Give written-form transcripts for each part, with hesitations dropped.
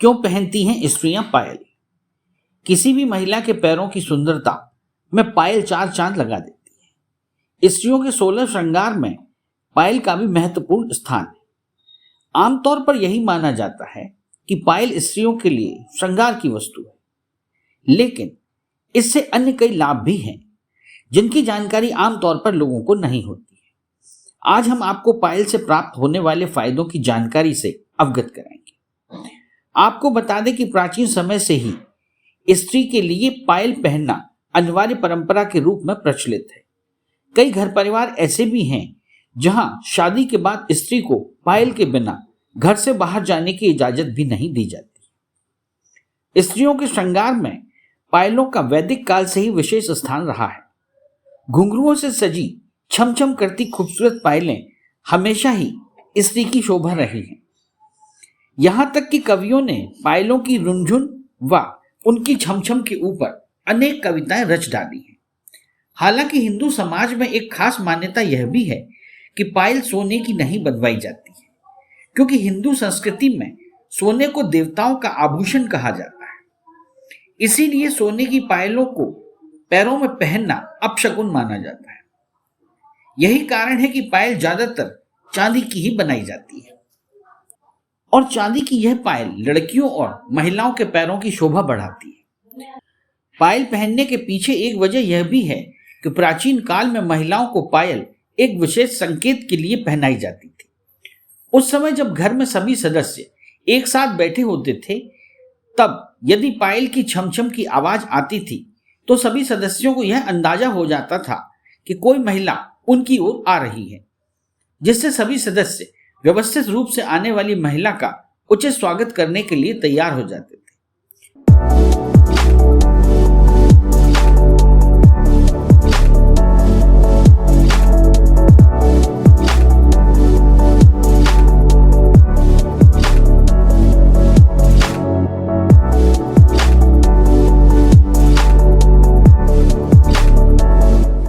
क्यों पहनती हैं स्त्रियां पायल? किसी भी महिला के पैरों की सुंदरता में पायल चार चांद लगा देती है। स्त्रियों के 16 श्रृंगार में पायल का भी महत्वपूर्ण स्थान है। आमतौर पर यही माना जाता है कि पायल स्त्रियों के लिए श्रृंगार की वस्तु है, लेकिन इससे अन्य कई लाभ भी हैं जिनकी जानकारी आमतौर पर लोगों को नहीं होती है। आज हम आपको पायल से प्राप्त होने वाले फायदों की जानकारी से अवगत कराएंगे। आपको बता दें कि प्राचीन समय से ही स्त्री के लिए पायल पहनना अनिवार्य परंपरा के रूप में प्रचलित है। कई घर परिवार ऐसे भी हैं जहां शादी के बाद स्त्री को पायल के बिना घर से बाहर जाने की इजाजत भी नहीं दी जाती। स्त्रियों के श्रृंगार में पायलों का वैदिक काल से ही विशेष स्थान रहा है। घुंघरुओं से सजी छमछम करती खूबसूरत पायलें हमेशा ही स्त्री की शोभा रही हैं। यहां तक कि कवियों ने पायलों की रुनझुन व उनकी छमछम के ऊपर अनेक कविताएं रच डाली हैं। हालांकि हिंदू समाज में एक खास मान्यता यह भी है कि पायल सोने की नहीं बनवाई जाती है, क्योंकि हिंदू संस्कृति में सोने को देवताओं का आभूषण कहा जाता है। इसीलिए सोने की पायलों को पैरों में पहनना अपशकुन माना जाता है। यही कारण है कि पायल ज्यादातर चांदी की ही बनाई जाती है और चांदी की यह पायल लड़कियों और महिलाओं के पैरों की शोभा बढ़ाती है। पायल पहनने के पीछे एक वजह यह भी है कि प्राचीन काल में महिलाओं को पायल एक विशेष संकेत के लिए पहनाई जाती थी। उस समय जब घर में सभी सदस्य एक साथ बैठे होते थे, तब यदि पायल की छमछम की आवाज आती थी तो सभी सदस्यों को यह अंदाजा हो जाता था कि कोई महिला उनकी ओर आ रही है, जिससे सभी सदस्य व्यवस्थित रूप से आने वाली महिला का उचित स्वागत करने के लिए तैयार हो जाते थे।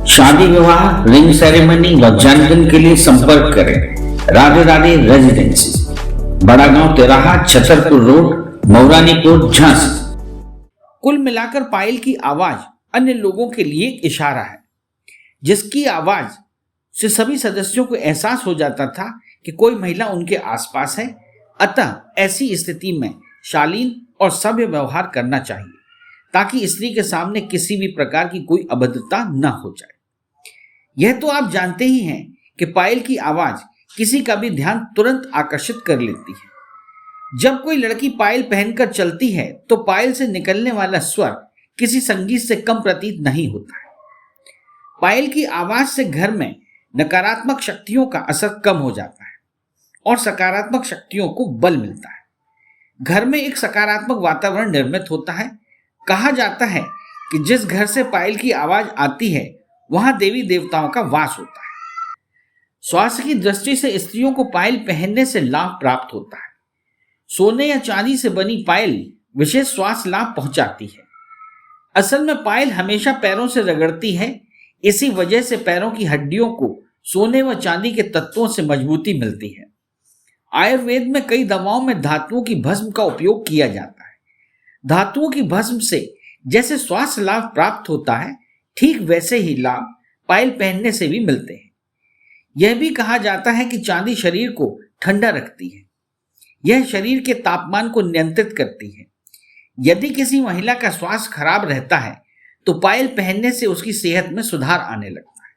शादी विवाह, रिंग सेरेमनी व जन्मदिन के लिए संपर्क करें राधे राधे रेजिडेंसी, बड़ा गांव तिराहा, छतरपुर रोड, मौरानीपुर, झांसी। कुल मिलाकर पायल की आवाज अन्य लोगों के लिए एक इशारा है, जिसकी आवाज से सभी सदस्यों को एहसास हो जाता था कि कोई महिला उनके आसपास है। अतः ऐसी स्थिति में शालीन और सभ्य व्यवहार करना चाहिए ताकि स्त्री के सामने किसी भी प्रकार की कोई अभद्रता न हो जाए। यह तो आप जानते ही हैं कि पायल की आवाज किसी का भी ध्यान तुरंत आकर्षित कर लेती है। जब कोई लड़की पायल पहनकर चलती है तो पायल से निकलने वाला स्वर किसी संगीत से कम प्रतीत नहीं होता है। पायल की आवाज से घर में नकारात्मक शक्तियों का असर कम हो जाता है और सकारात्मक शक्तियों को बल मिलता है। घर में एक सकारात्मक वातावरण निर्मित होता है। कहा जाता है कि जिस घर से पायल की आवाज आती है वहां देवी देवताओं का वास होता है। स्वास्थ्य की दृष्टि से स्त्रियों को पायल पहनने से लाभ प्राप्त होता है। सोने या चांदी से बनी पायल विशेष स्वास्थ्य लाभ पहुंचाती है। असल में पायल हमेशा पैरों से रगड़ती है, इसी वजह से पैरों की हड्डियों को सोने व चांदी के तत्वों से मजबूती मिलती है। आयुर्वेद में कई दवाओं में धातुओं की भस्म का उपयोग किया जाता है। धातुओं की भस्म से जैसे स्वास्थ्य लाभ प्राप्त होता है, ठीक वैसे ही लाभ पायल पहनने से भी मिलते हैं। यह भी कहा जाता है कि चांदी शरीर को ठंडा रखती है। यह शरीर के तापमान को नियंत्रित करती है। यदि किसी महिला का स्वास्थ्य खराब रहता है तो पायल पहनने से उसकी सेहत में सुधार आने लगता है।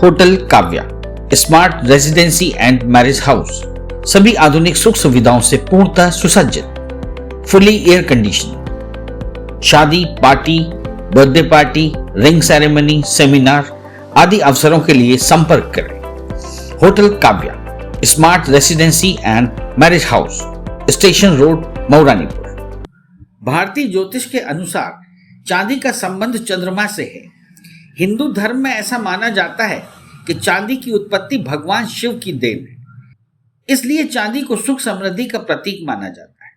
Hotel Kavya, smart residency and marriage house, सभी आधुनिक सुख सुविधाओं से पूर्णतः सुसज्जित, फुली एयर कंडीशन। शादी, party, birthday party, ring ceremony, seminar आदि अवसरों के लिए संपर्क करें। Hotel Kavya, smart residency and marriage house, station road, Mauranipur. भारतीय ज्योतिष के अनुसार चांदी का संबंध चंद्रमा से है। हिंदू धर्म में ऐसा माना जाता है कि चांदी की उत्पत्ति भगवान शिव की देन है, इसलिए चांदी को सुख समृद्धि का प्रतीक माना जाता है।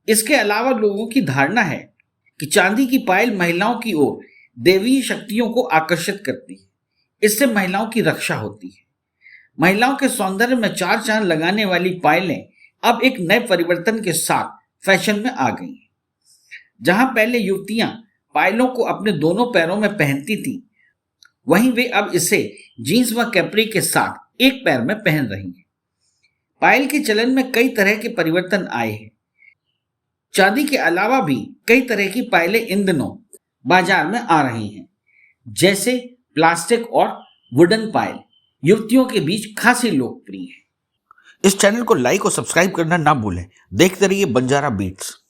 इसके अलावा लोगों की धारणा है कि चांदी की पायल महिलाओं की ओर देवी शक्तियों को आकर्षित करती है, इससे महिलाओं की रक्षा होती है। महिलाओं के सौंदर्य में चार चांद लगाने वाली पायलें अब एक नए परिवर्तन के साथ फैशन में आ गई हैं। जहां पहले युवतियां पायलों को अपने दोनों पैरों में पहनती थीं, वहीं वे अब इसे जीन्स व कैप्री के साथ एक पैर में पहन रही हैं। पायल के चलन में कई तरह के परिवर्तन आए हैं। चांदी के अलावा भी कई तरह की पायलें इन दिनों बाजार में आ रही हैं, जैसे प्लास्टिक और वुडन पायल युवतियों के बीच खासी लोकप्रिय है। इस चैनल को लाइक और सब्सक्राइब करना ना भूलें। देखते रहिए बंजारा बीट्स।